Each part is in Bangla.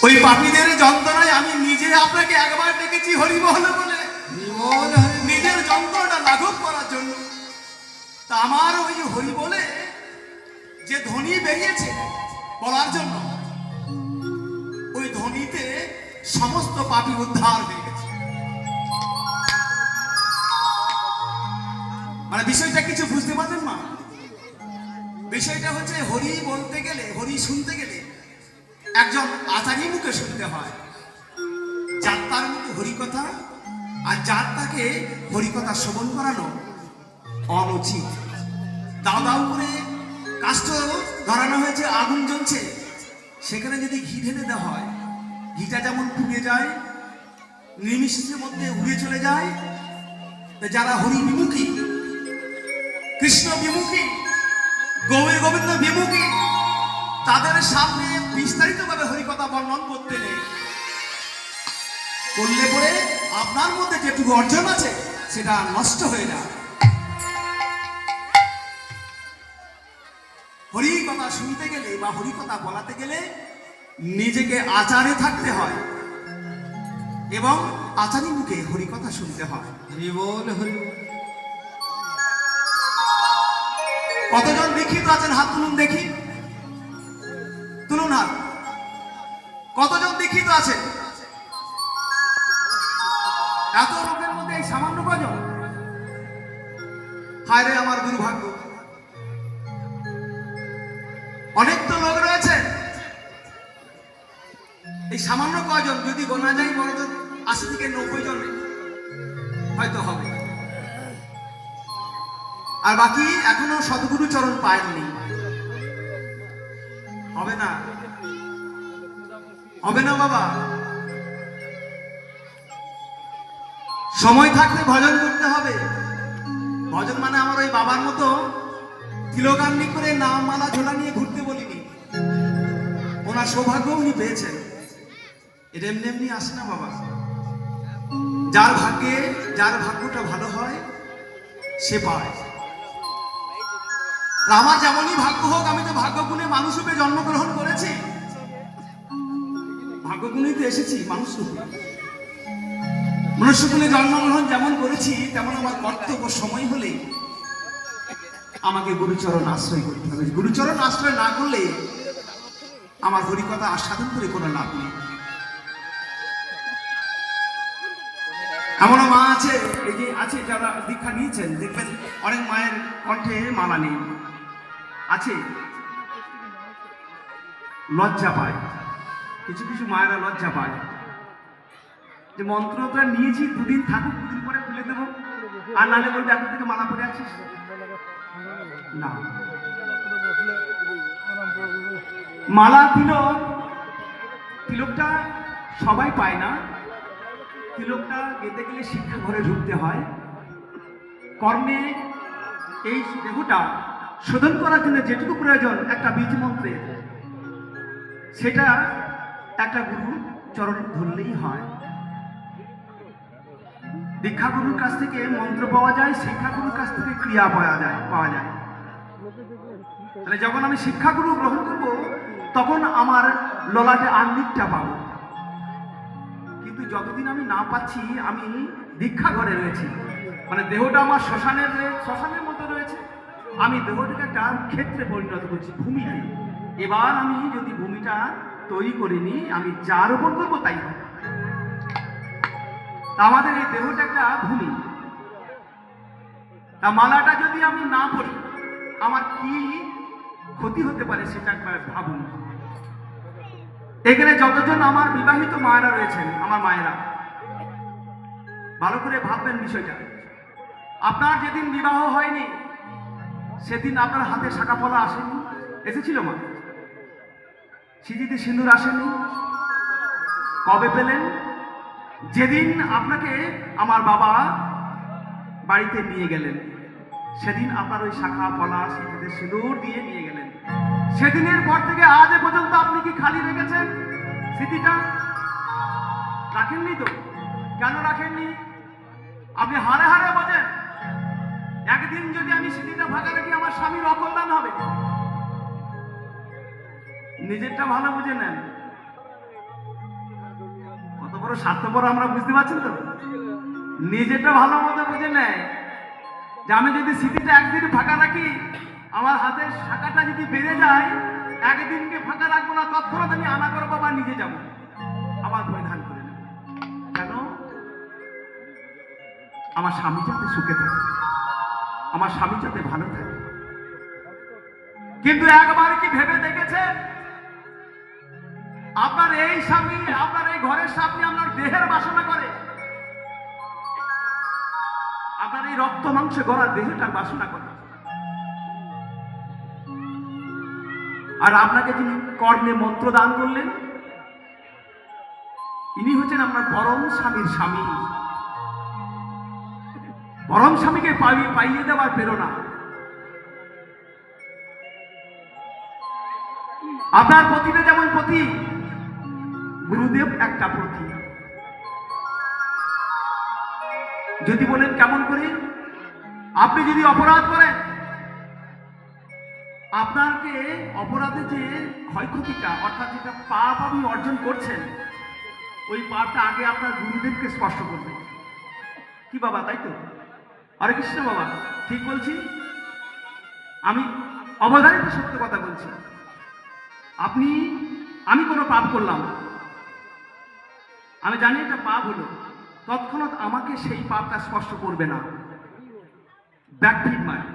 ওই পাপীদের যন্ত্রণায় আমি নিজে আপনাকে একবার ডেকেছি হরিবল বলে, নিজের যন্ত্রণা লাঘব করার জন্য। তা আমার ওই হরি বলে যে ধ্বনি বেরিয়েছে বলার জন্য, ওই ধ্বনিতে সমস্ত পাপী উদ্ধার হয়ে গেছে। মানে বিষয়টা কিছু বুঝতে পারছেন মা? বিষয়টা হচ্ছে হরি বলতে গেলে, হরি শুনতে গেলে একজন আচারী মুখে শুনতে হয়, যার তার মুখে হরিকথা, আর যার তাকে হরিকথা শ্রবণ করানো অনুচিত। দাও দাও করে কাষ্ঠ ধরানো হয়েছে, আগুন জ্বলছে, সেখানে যদি ঘি ঢেলে দেওয়া হয়, ঘিটা যেমন পুড়ে যায়, নিমিষের মধ্যে উড়ে চলে যায়। যারা হরি বিমুখী, কৃষ্ণ বিমুখী, গৌরী গোবিন্দ বিমুখী, তাদের সামনে বিস্তারিত ভাবে হরিকথা বর্ণন করতে নেই। করলে পরে আপনার মধ্যে যেটুকু অর্জন আছে সেটা নষ্ট হয়ে যায়। হরি কথা শুনতে গেলে বা হরি কথা বলাতে গেলে নিজেকে আচারে থাকতে হয় এবং আচারী মুখে হরি কথা শুনতে হয়। হরি বল হরি। কতজন দীক্ষিত আছেন হাত তুলুন দেখি, তুলুন হাত। কতজন দীক্ষিত আছেন? এত লোকের মধ্যে এই সামান্য কজন? হায় রে আমার দুর্ভাগ্য। অনেক তো লোক রয়েছে, এই সামান্য কজন যদি গোনা যায় বড় 80 থেকে 90 জন হয়তো হবে, আর বাকি এখনো সদ্গুরু চরণ পায়নি। হবে না, হবে না বাবা। সময় থাকতে ভজন করতে হবে। ভজন মানে আমার ওই বাবার মতো তিলকান্নি করে নাম মালা ঝোলা নিয়ে ঘুরতে বলিনি। ওনার সৌভাগ্য উনি পেয়েছেন, এটা এমনি এমনি আসে না বাবা। যার ভাগ্যে, যার ভাগ্যটা ভালো হয় সে পায়। আমার যেমনই ভাগ্য হোক, আমি তো ভাগ্যগুণে মানুষ রূপে জন্মগ্রহণ করেছি, ভাগ্যগুণেই তো এসেছি মানুষ রূপে। মনুষ্যকুলে জন্মগ্রহণ যেমন করেছি, তেমন আমার কর্তব্য সময় হলে আমাকে গুরুচরণ আশ্রয় করতে হবে। গুরুচরণ আশ্রয় না করলে আমার হরিকথা আস্বাদন করে কোনো লাভ নেই। এমনও মা আছে, এই যে আছে যারা দীক্ষা নিয়েছেন, দেখবেন অনেক মায়ের কণ্ঠে মালা নেই, আছে লজ্জা পায়। কিছু কিছু মায়েরা লজ্জা পায় যে মন্ত্রটা নিয়েছি, দুদিন থাকুক, দুদিন পরে খুলে দেবো, আর নালে বলবে এখন থেকে মালা পরে আছিস না। মালা তিলক, তিলকটা সবাই পায় না। তিলকটা গেতে গেলে শিক্ষা ঘরে ঢুকতে হয়। কর্মে এই দেহটা শোধন করার জন্য যেটুকু প্রয়োজন একটা বীজ মন্ত্রে, সেটা একটা গুরু চরণ ধরলেই হয়। দীক্ষাগুরুর কাছ থেকে মন্ত্র পাওয়া যায়, শিক্ষাগুরুর কাছ থেকে ক্রিয়া পাওয়া যায়। তাহলে যখন আমি শিক্ষাগুরু গ্রহণ করব, তখন আমার ললাটে আহ্নিকটা পাবো। কিন্তু যতদিন আমি না পাচ্ছি, আমি দীক্ষা ঘরে রয়েছি, মানে দেহটা আমার শ্মশানের মতো রয়েছে। আমি দেহটাকে একটা ক্ষেত্রে পরিণত করছি, ভূমিতে। এবার আমি যদি ভূমিটা তৈরি করিনি, আমি যা রোপণ করবো তাই হবে। তা আমাদের এই দেহটা একটা ভূমি। তা মালাটা যদি আমি না পড়ি, আমার কি ক্ষতি হতে পারে সেটা একবার ভাবুন। এখানে যতজন আমার বিবাহিত মায়েরা রয়েছেন, আমার মায়েরা, ভালো করে ভাববেন বিষয়টা। আপনার যেদিন বিবাহ হয়নি, সেদিন আপনার হাতে শাখা পলা আসেনি, এসেছিল মা? সিঁথিতে সিঁদুর আসেনি, কবে পেলেন? যেদিন আপনাকে আমার বাবা বাড়িতে নিয়ে গেলেন, সেদিন আপনার ওই শাখা পলা সিঁথিতে সিঁদুর দিয়ে নিয়ে গেলেন। সেদিনের পর থেকে আজ পর্যন্ত আপনি কি খালি রেখেছেন স্মৃতিটা? রাখেননি তো। কেন রাখেননি? আপনি হারে হারে বোঝেন, একদিন যদি আমি স্মৃতিটা ফাঁকা রাখি, আমার স্বামীর অকল্যাণ হবে। নিজেরটা ভালো বুঝে নেন। বড় স্বার্থপর আমরা, বুঝতে পারছেন তো? নিজেটা ভালো মতো বুঝে নেয় যে আমি যদি স্মৃতিটা একদিন ফাঁকা রাখি, আমার হাতের শাখাটা যদি বেড়ে যায়, একদিনকে ফাঁকা রাখবো না, তৎক্ষণাৎ আমি আনা করবো বা নিজে যাবো, আবার পরিধান করে নেব। কেন? আমার স্বামী যাতে সুখে থাকে, আমার স্বামী যাতে ভালো থাকে। কিন্তু একবার কি ভেবে দেখেছেন আপনার এই স্বামী আপনার এই ঘরের সামনে আপনার দেহের বাসনা করে? আপনার এই রক্ত মাংস গড়া দেহটার বাসনা করে। আর আপনাকে যিনি কর্ণে মন্ত্র দান করলেন, ইনি হচ্ছেন আপনার পরম স্বামীর স্বামী। পরম স্বামীকে পাইয়ে দেওয়ার প্রেরণা। আপনার পতিটা যেমন পতি, গুরুদেব একটা পতি। যদি বলেন কেমন করে? আপনি যদি অপরাধ করেন, আপনাকে অপরাধে যে ক্ষয়ক্ষতিটা অর্থাৎ যেটা পাপ আপনি অর্জন করছেন, ওই পাপটা আগে আপনার গুরুদেবকে স্পর্শ করবে। কি বাবা, তাই তো? হরে কৃষ্ণ বাবা, ঠিক বলছি? আমি অবধারিত সত্য কথা বলছি। আমি কোনো পাপ করলাম, আমি জানি এটা পাপ হলো, তৎক্ষণাৎ আমাকে সেই পাপটা স্পর্শ করবে না, ব্যাকফিট মারে।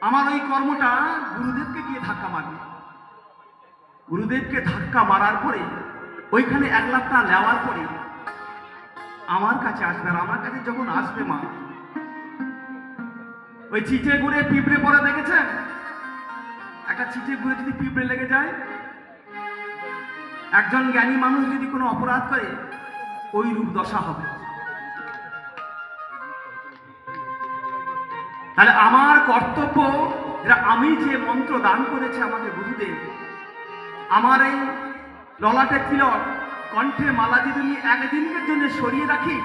আমার ওই কর্মটা গুরুদেবকে গিয়ে ধাক্কা মারবে। গুরুদেবকে ধাক্কা মারার পরে ওইখানে 1 লাখ টাকা নেওয়ার পরে আমার কাছে আসবে। আর আমার কাছে যখন আসবে মা, ওই চিঠে ঘুরে পিঁপড়ে পরে দেখেছেন? একটা চিঠে ঘুরে যদি পিঁপড়ে লেগে যায়, একজন জ্ঞানী মানুষ যদি কোনো অপরাধ করে, ওই রূপ দশা হবে। তাহলে আমার কর্তব্য, আমি যে মন্ত্র দান করেছে আমাকে গুরুদেব, আমার এই ললাটে তিলক, কণ্ঠে মালা যদি আমি একদিনের জন্য সরিয়ে রাখি,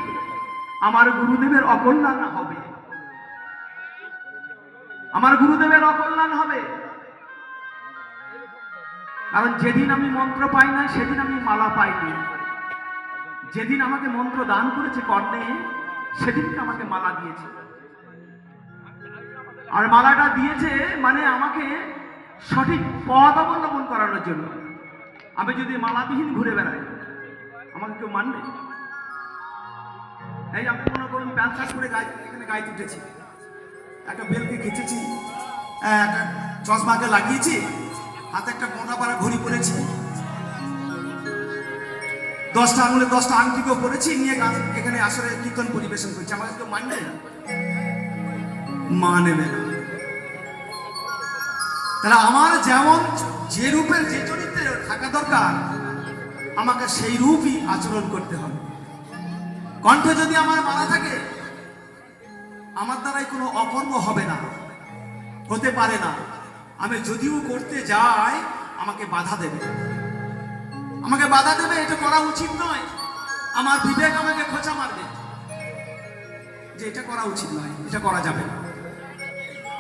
আমার গুরুদেবের অকল্যাণ হবে, আমার গুরুদেবের অকল্যাণ হবে। কারণ যেদিন আমি মন্ত্র পাই না, সেদিন আমি মালা পাইনি। যেদিন আমাকে মন্ত্র দান করেছে কর্ণে, সেদিনকে আমাকে মালা দিয়েছে। আর মালাটা দিয়েছে মানে আমাকে সঠিক পথ অবলম্বন করানোর জন্য। আমি যদি মালাবিহীন ঘুরে বেড়াই, আমাকে কেউ মানবে? এই আমি মনে করুন প্যান্ট শার্ট করে এখানে গায়ে উঠেছি, একটা বেলকে খেঁচেছি, একটা চশমাকে লাগিয়েছি, হাতে একটা মোটা পাড়া ঘড়ি পরেছি, 10টা আঙুলে 10টা আংটিকেও পরেছি, নিয়ে এখানে আসলে কীর্তন পরিবেশন করছি। আমাকে কেউ মানবে? মানবে না। তাহলে আমার যেমন যে রূপের যে চরিত্রে থাকা দরকার, আমাকে সেই রূপই আচরণ করতে হবে। কণ্ঠে যদি আমার মালা থাকে, আমার দ্বারাই কোনো অকর্ম হবে না, হতে পারে না। আমি যদিও করতে যাই, আমাকে বাধা দেবে, আমাকে বাধা দেবে। এটা করা উচিত নয়। আমার বিবেক আমাকে খোঁচা মারবে যে এটা করা উচিত নয়, এটা করা যাবে না।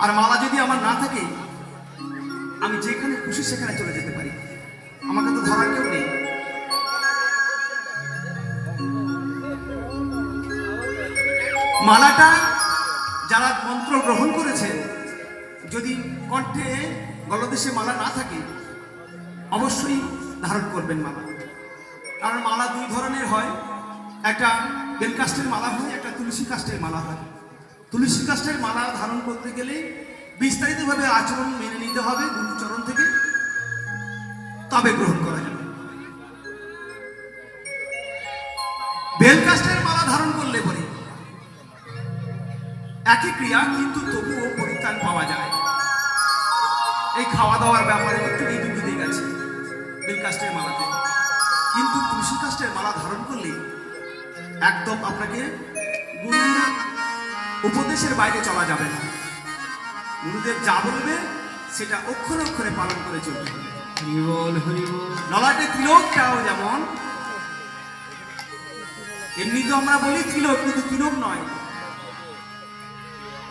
আর মালা যদি আমার না থাকে, আমি যেখানে খুশি সেখানে চলে যেতে পারি, আমাকে তো ধরার কেউ নেই। মালাটা যারা মন্ত্র গ্রহণ করেছে, যদি কণ্ঠে গলদেশে মালা না থাকে, অবশ্যই ধারণ করবেন মালা। কারণ মালা 2 ধরনের হয়, একটা বেল কাষ্ঠের মালা হয়, একটা তুলসী কাষ্ঠের মালা হয়। তুলসী কাষ্ঠের মালা ধারণ করতে গেলে বিস্তারিতভাবে আচরণ মেনে নিতে হবে গুরুচরণ থেকে, তবে গ্রহণ করা যাবে। বেল কাষ্ঠের মালা ধারণ করলে পরে একই ক্রিয়া, কিন্তু তবুও পরিত্রাণ পাওয়া যায়। এই খাওয়া দাওয়ার ব্যাপারে একটু এই দুর্নীতি গেছে বেল কাষ্ঠের মালাতে, কিন্তু তুলসী কাষ্ঠের মালা ধারণ করলে একদম আপনাকে গুরুর উপদেশের বাইরে চলা যাবে না। গুরুদেব যা বলবে সেটা অক্ষরে অক্ষরে পালন করে চলবে। ললাটে তিলকটাও যেমন, এমনি তো আমরা বলি তিলক, কিন্তু তিলক নয়।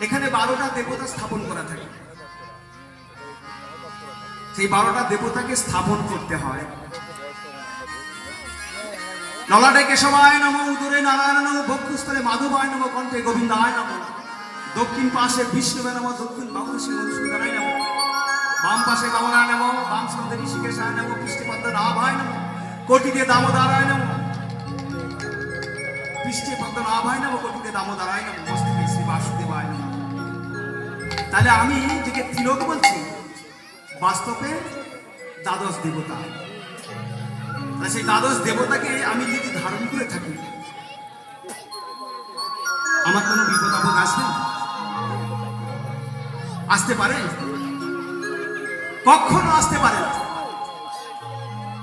এখানে 12টা দেবতা স্থাপন করা থাকে, সেই 12টা দেবতাকে স্থাপন করতে হয়। ললাটে কেশবায় নম, উদরে নারায়ণ নম, বক্ষস্থলে মাধবায় নম, কণ্ঠে গোবিন্দায় নম, দক্ষিণ পাশে বিষ্ণুবে নম, দক্ষিণ বাহুতে শ্রী মধুসূদনায় নম, বাম পাশে বামনায় নম, বাম স্কন্ধে ঋষিকেশায় নম, পৃষ্ঠপদ্ম নাভায় নম, কোটিতে দামোদরায় নম, পৃষ্ঠপদ্ম নাভায় নম, কোটিতে দামোদরায় নম, মস্তকে শ্রী বাসুদেবায় নম। তাহলে আমি যেকে তিলক বলছি বাস্তবে দ্বাদশ দেবতা। সেই দ্বাদশ দেবতাকে আমি যদি ধারণ করে থাকি, আমার কোনো বিপদ আপদ আসবে? আসতে পারে? কখনো আসতে পারে না।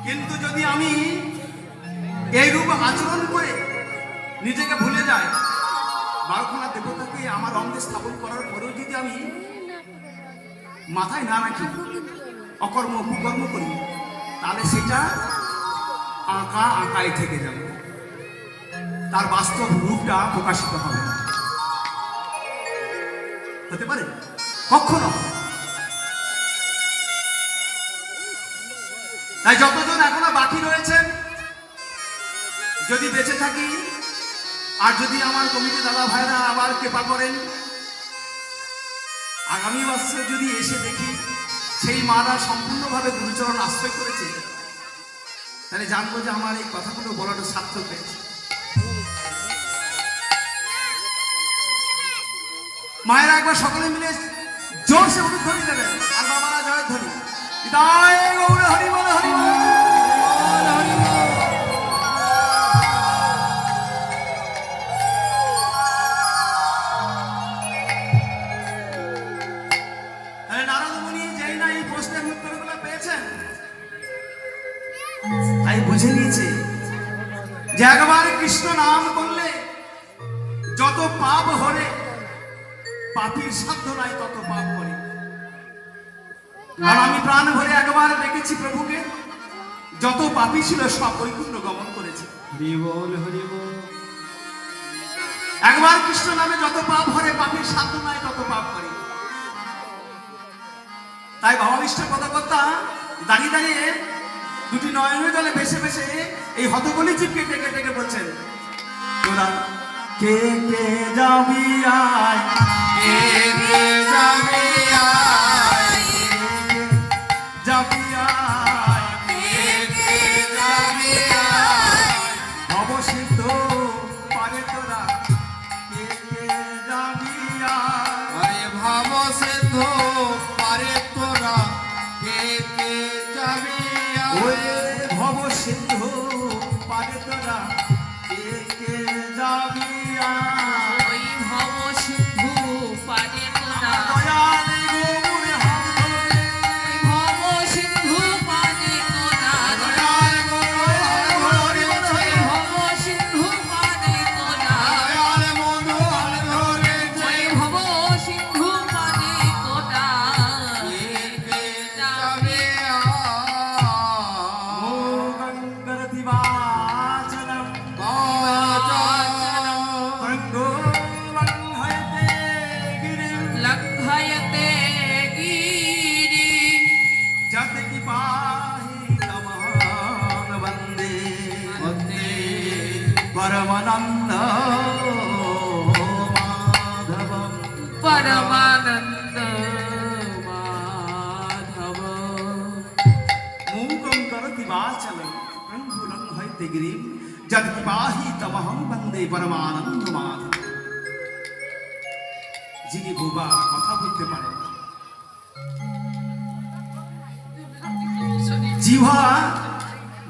কিন্তু যদি আমি এই রূপ আচরণ করে নিজেকে ভুলে যাই, 12খানা দেবতাকে আমার অঙ্গে স্থাপন করার পরেও যদি আমি মাথায় না রাখি, অকর্ম কুকর্ম করি, তাহলে সেটা আঁকা আঁকাই থেকে যাবে, তার বাস্তব রূপটা প্রকাশিত হবে না। হতে পারে? কখনো। তাই যতজন এখনো বাকি রয়েছেন, যদি বেঁচে থাকি, আর যদি আমার কমিটি দাদা ভাইরা আবার কৃপা করেন, আগামী বছর যদি এসে দেখি সেই মারা সম্পূর্ণভাবে গুরুচরণ আশ্রয় করেছে, তাহলে জানবো যে আমার এই কথাগুলো বলাটা সার্থক হয়েছে। মায়েরা একবার সকলে মিলে জোরসে উলুধ্বনি দেবেন, আর বাবারা জয়ধ্বনি। বিদায় গৌর হরি বল, হরি বল, হরি বল। নারদ মুনি যেই না এই প্রশ্নের উত্তরগুলো পেয়েছেন, তাই বুঝে নিয়েছে যে একবার কৃষ্ণ নাম করলে যত পাপ হরে, পাপীর সাধ্য নাই তত পাপ করে। আর আমি প্রাণ ভরে একবার দেখেছি প্রভুকে, যত পাপী ছিল সব বৈকুণ্ঠ গমন করেছে। একবার কৃষ্ণ নামে যত পাপ হরে, পাপীর সাধ্য নাই তত পাপ করে। তাই ভাবাবিষ্টের কথা দাঁড়িয়ে দাঁড়িয়ে দুটি নয়নের জলে ভেসে ভেসে এই হতকলি জীবকে ডেকে ডেকে বলছেন, তোরা কে কে যাবি আয়, কে কে যাবি আয়, যাবি আয়, কে কে যাবি আয়, অবসিদ্ধ পারে তোরা কে কে যাবি আয়, ভাব সিদ্ধ পারে তোরা কে কে যাবি আয়, ভব সিদ্ধ পারে তোরা কে কে যাবি আয়, ওই ভব সিদ্ধ পারে তোরা দয়াল গৌর হরে, ভব সিদ্ধ পারে তোরা দয়াল গৌর হরে, ভব সিদ্ধ পারে তোরা দয়াল মধু হরে, ভব সিদ্ধ পারে তোরা কে কে যাবি আয়। ও গঙ্গর দিবাচলম লঙ্ঘয়তে গিরি, যাতে কি পাহি তমহং বন্দে বন্দে পরমানন্দ মাধবম, পরমানন্দ মাধব। মূকং করতি বাচলম লঙ্ঘয়তে গিরি, যাতে কি পাহি তমহং বন্দে পরমানন্দ মাধব। যিনি বোবা, কথা বলতে পারেন না, জিহ্বা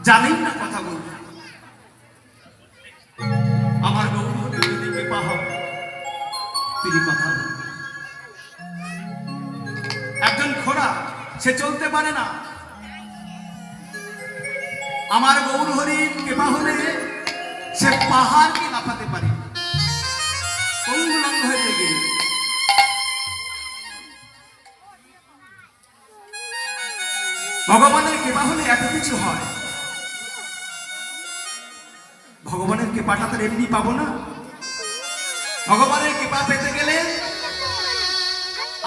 জানেন না কথা বলতে, আমার গৌরহরি যদি কৃপা হয় তিনি কথা বলেন। একজন খোড়া, সে চলতে পারে না, আমার গৌরহরির কৃপা হলে সে পাহাড়কে লাফাতে পারে। পঙ্গু লঙ্ঘ হইতে গেলে ভগবানের কৃপা হলে এত কিছু হয়। ভগবানের কৃপাটা তো এমনি পাবো না। ভগবানের কৃপা পেতে গেলে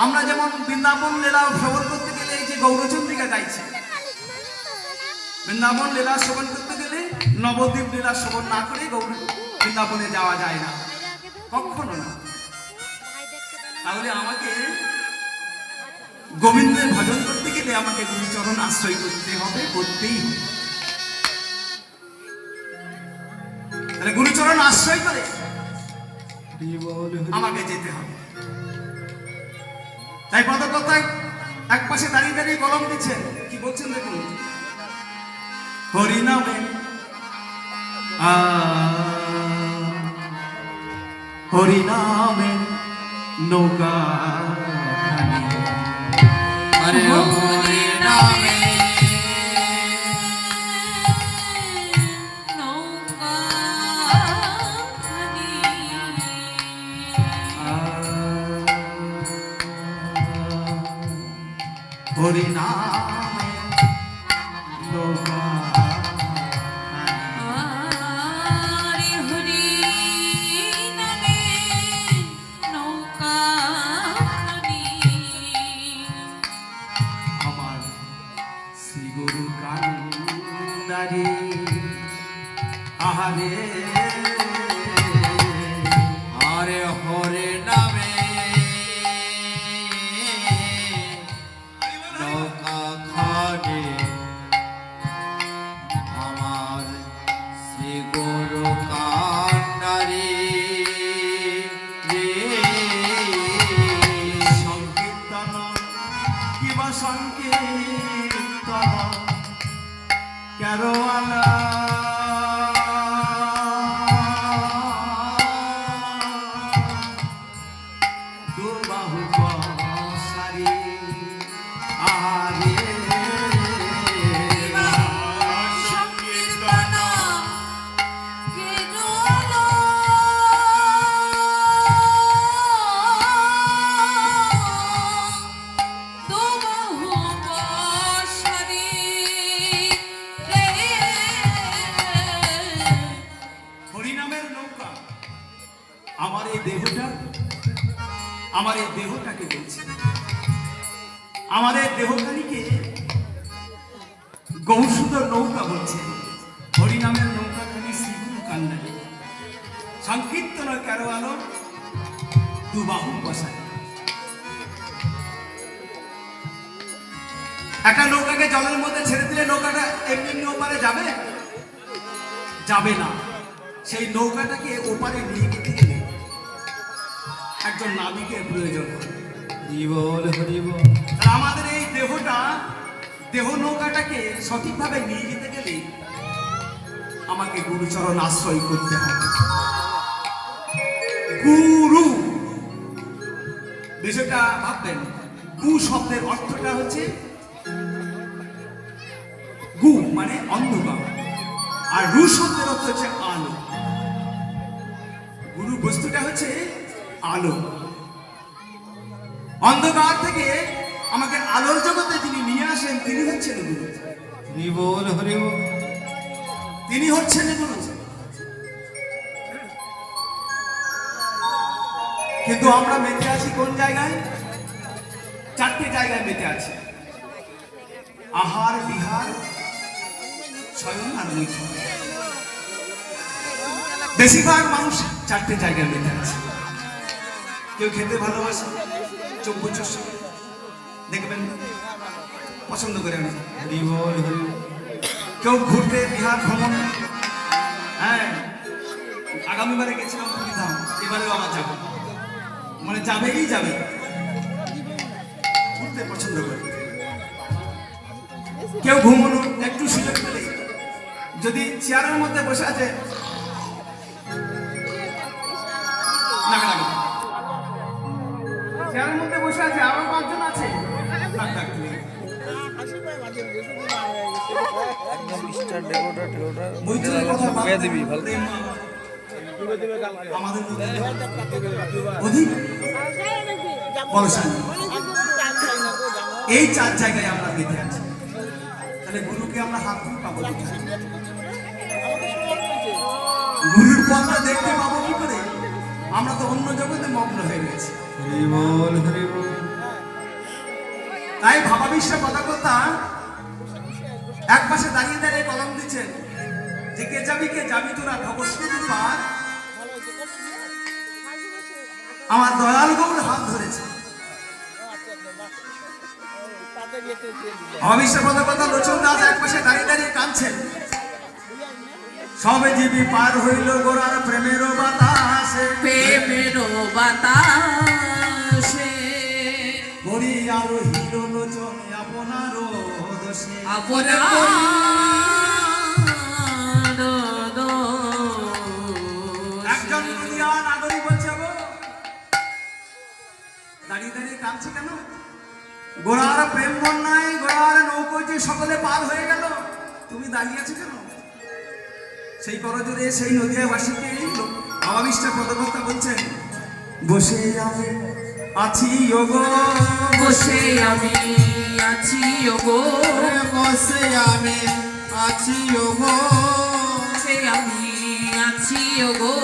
আমরা যেমন বৃন্দাবন লীলা শ্রবণ করতে গেলে এই যে গৌরচন্দ্রিকা গাইছে, বৃন্দাবন লীলা শ্রবণ করতে গেলে নবদ্বীপ লীলা শ্রবণ না করে গৌর বৃন্দাবনে যাওয়া যায় না, কখনো না। তাহলে আমাকে গোবিন্দের ভজন করতে গেলে আমাকে গুরুচরণ আশ্রয় করতে হবে, করতেই হবে। তাহলে গুরুচরণ আশ্রয় করে আমাকে যেতে হবে। তাই পদকথায় এক পাশে দাঁড়িয়ে দাঁড়িয়ে কলম দিচ্ছেন, কি বলছেন দেখুন, হরিনামে হরিনামে নৌকা, আরে হরিনামে হরিনামে নৌকা, আরে হরিনামে নৌকা আমার শ্রী গুরু কান্দারে আহারে, আরে হরে নামে নৌকা খানে আমার শ্রী গুরু কান্ডারে রে সংকীর্তন কিবা সংকীর্তন কেরোয়ালা দুবাহু সারি আহারে, সংকীর্তন কেরল দুবাহু বর্ষারি রে। হরিনামের নৌকা আমার এই দেহটা, আমার এই দেহটাকে বলছে, আমার এই দেহখানিকে গৌসুদর নৌকা বলছে। হরিনামের নৌকা খালি শ্রীগুরু কান্দারে, সংকীর্তন কেরো আলো দুবাহু বসায়। একটা নৌকাকে জলের মধ্যে ছেড়ে দিলে নৌকাটা এমনি ওপারে যাবে? যাবে না। সেই নৌকাটাকে ওপারে নিয়ে যেতে গেলে একজন নাবিকের প্রয়োজন হয়। হরিবল হরিবল আর আমাদের এই দেহটা, দেহ নৌকাটাকে সঠিকভাবে নিয়ে যেতে গেলে আমাকে গুরুচরণ আশ্রয় করতে হবে। গুরু বিষয়টা ভাববেন, গু শব্দের অর্থটা হচ্ছে গু মানে অন্ধকার, আর রু শব্দের অর্থ হচ্ছে আলো। গুরু বস্তুটা হচ্ছে আলো। অন্ধকার থেকে আমাকে আলোর জগতে যিনি নিয়ে আসেন তিনি হচ্ছেন গুরু। হরিবল হরিবল তিনি হচ্ছেন গুরু। কিন্তু আমরা মেতে আছি কোন জায়গায়? চারটে জায়গায় মেতে আছি, আহার, বিহার, শয়ন আর মৈথুন। বেশিরভাগ মানুষ চারটে জায়গায় মেতে আছে। কেউ খেতে ভালোবাসে, চব্বু চষে দেখবেন পছন্দ করে অনেক। হরিবল হরিবল কেউ ঘুরতে, বিহার ভ্রমণ, হ্যাঁ আগামীবারে গেছিলাম পুরীধাম, এবারেও আবার যাবো, মানে যাবেই যাবে, ঘুরতে পছন্দ করে। কেউ ঘুমানো একটু সুযোগ পেলে যদি চেয়ারের মধ্যে বসে আছে, না না চেয়ারের মধ্যে বসে আছে আরো পাঁচজন আছে, থাক থাক তুমি। মৈত্রীর কথা বাদ দিবি, প্রেম আমাদের মধ্যে অধিক বলশালী। এই চার জায়গায় আমরা বেঁধে আছি। তাহলে গুরুকে আমরা হাত ধরে পাবো কোথায়? গুরুর পথটা দেখতে পাবো কি করে? আমরা তো অন্য জগতে মগ্ন হয়ে গেছি। হরিবল হরিবল তাই ভাবাবিশ্ব পদাকর্তা এক পাশে দাঁড়িয়ে দাঁড়িয়ে কলম দিচ্ছেন যে কে কে যাবি তোরা ভগৎ পার? আমার দয়াল গৌর হাত ধরেছে। অবিশ্বাসের কথা লোচন দাস এক পাশে দাঁড়িয়ে দাঁড়িয়ে কাঁদছেন। সবে জীবী পার হইল গোরার প্রেমের বাতাসে, প্রেমের বাতাসে করি আর হিল লোচন আপনার দোষে। আপনার একজন দুনিয়া নাগরিক বলছে গো, দাঁড়িয়ে দাঁড়িয়ে কাঁদছে কেন? গোরার প্রেম বন্যায় গোরার নৌকোটি সকলে পার হয়ে গেল, তুমি দাঁড়িয়ে আছো কেন? সেই করজোরে সেই নদিয়াবাসীকে অবিষ্টা পদকর্তা বলছেন, বসে আমি আছি ওগো, বসে আমি আছি ওগো, বসে আমি আছি ওগো, বসে আমি আছি ওগো,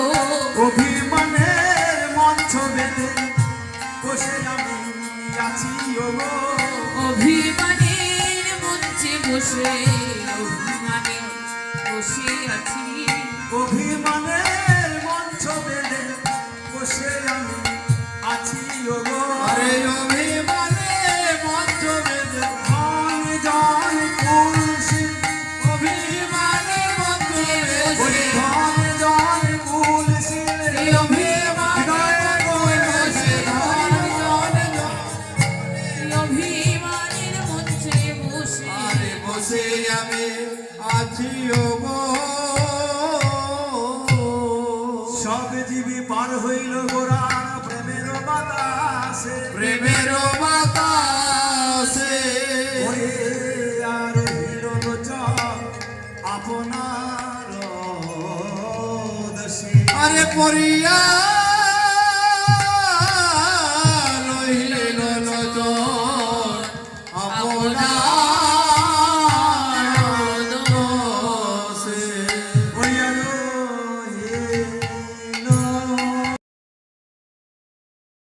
অভিমানের মঞ্চ বেঁধে বসে আমি আছি ওগো, অভিমানের মঞ্চে বসে অভিমানে বসে আছি, অভিমানের মঞ্চ বেঁধে বসে আমি আছি ওগো। আরে অভিমানে মঞ্চ বেঁধে জন জন কুলসি, অভিমানে মঞ্চ ওই বেঁধে জন জন কুলসি, অভিমানের মঞ্চে বসে আরে বসে আমি আছি ওগো, সব জীবী পার হইল গোরার প্রেমের বাতাসে, প্রেমের বাতাসে ওরে আর হইল লোচন আপনার দোষে। আরে পরিয়া রহিল লোচন আপনার